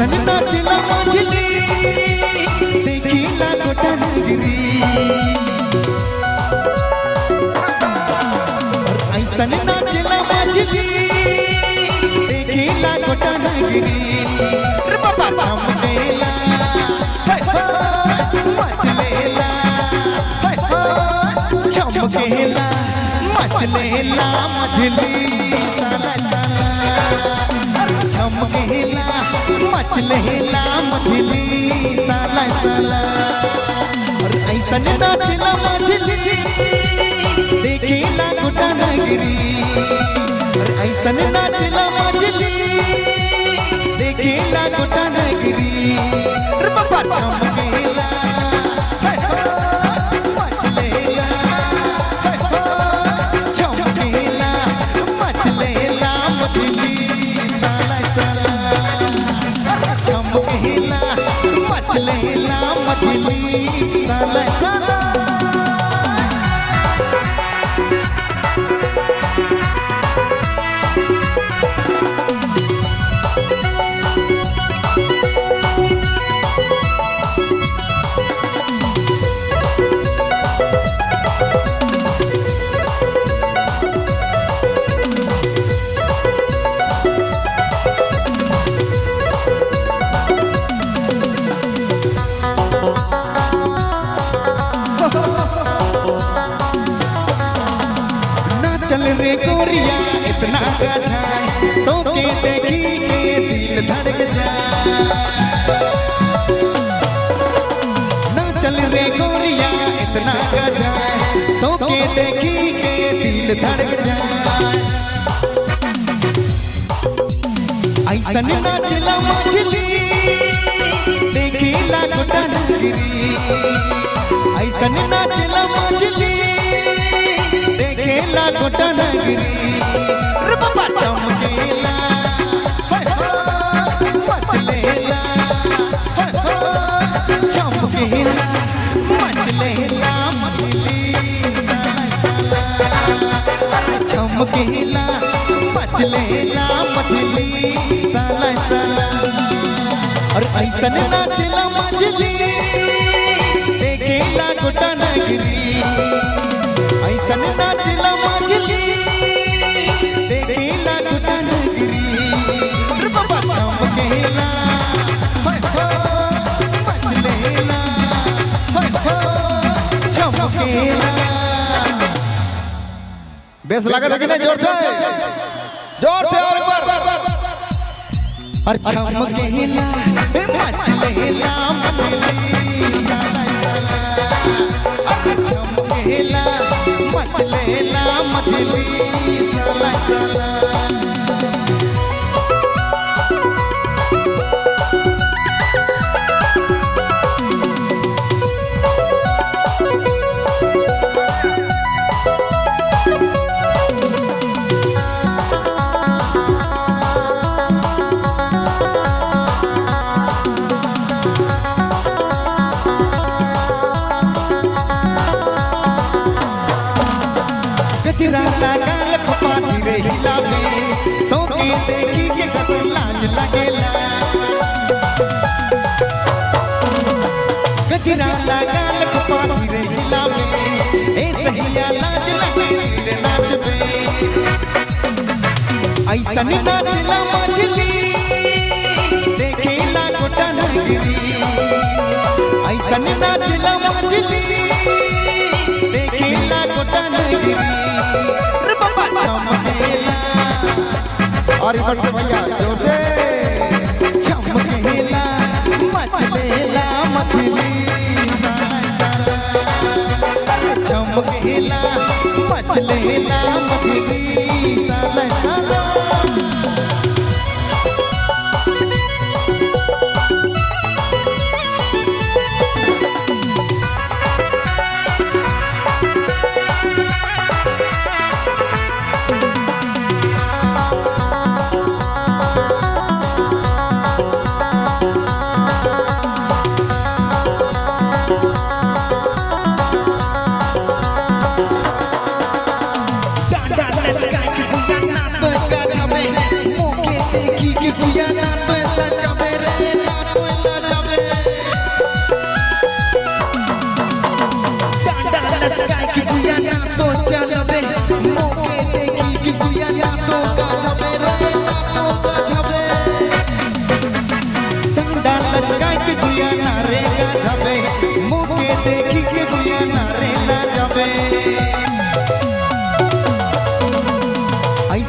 ऐसन नाचला मछली देखिला गोटनगिरी ऐसन नाचला मछली देखिला गोटनगिरी रे बाबा चमकेला मचलेला चमकेला मचलेला मछली चमकेला मचलेला मछली साला साला और ऐसन नाचला मछली देखिला गोटनगिरी और ऐसन नाचला मछली देखिला गोटनगिरी रे बाबा चमकेला मचलेला चमकेला मचलेला मछली साला साला चमकेला मचलेला मछली साला साला चल रे गोरिया इतना गजाए तो के देखी के दिल धड़क जाए ना चल रे गोरिया इतना गजाए तो के देखी के दिल धड़क जाए ऐसन नाचला मछली देखिला गोटनगिरी ऐसन नाचला मछली देखिला गोटनगिरी रे बाबा चमकेला मचलेला चमकेला मचलेला मछली चमकेला मचलेला मछली साला साला और ऐसन नाचला मछली देखिला गोटनगिरी ऐसन नाचला मछली देखिला गोटनगिरी रे बाबा चमकेला मचलेला चमकेला बेस लगा था कि नहीं जोर से और एक बार और चमकेला मचलेला मछली चमकेला मचलेला मछली साला साला गाल खपाती रे हिला में तो के देखी के कसन लाज लगेला गजरा गाल खपाती रे हिला में ए सहिया लाज लगे रे नाच में ऐसन नाचला मछली देखिला गोटनगिरी ऐसन नाचला मछली देखिला गोटनगिरी और इधर से भैया जोर से चमकेला मचलेला मछली चमकेला मचलेला मछली साला साला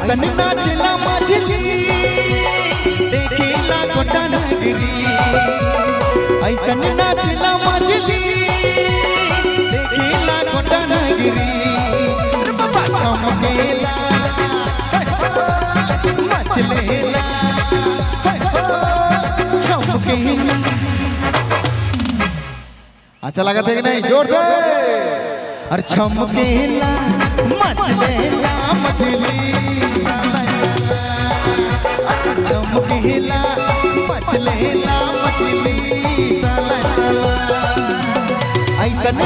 ऐसन नाचला मछली देखेला गोटा नगरी ऐसन नाचला मछली देखेला गोटा नगरी चमकेला मचलेला चमकेला। अच्छा लगा था कि नहीं? जोर से। अरे चमकेला मचलेला मछली चमकेला मचलेला मछली ऐसन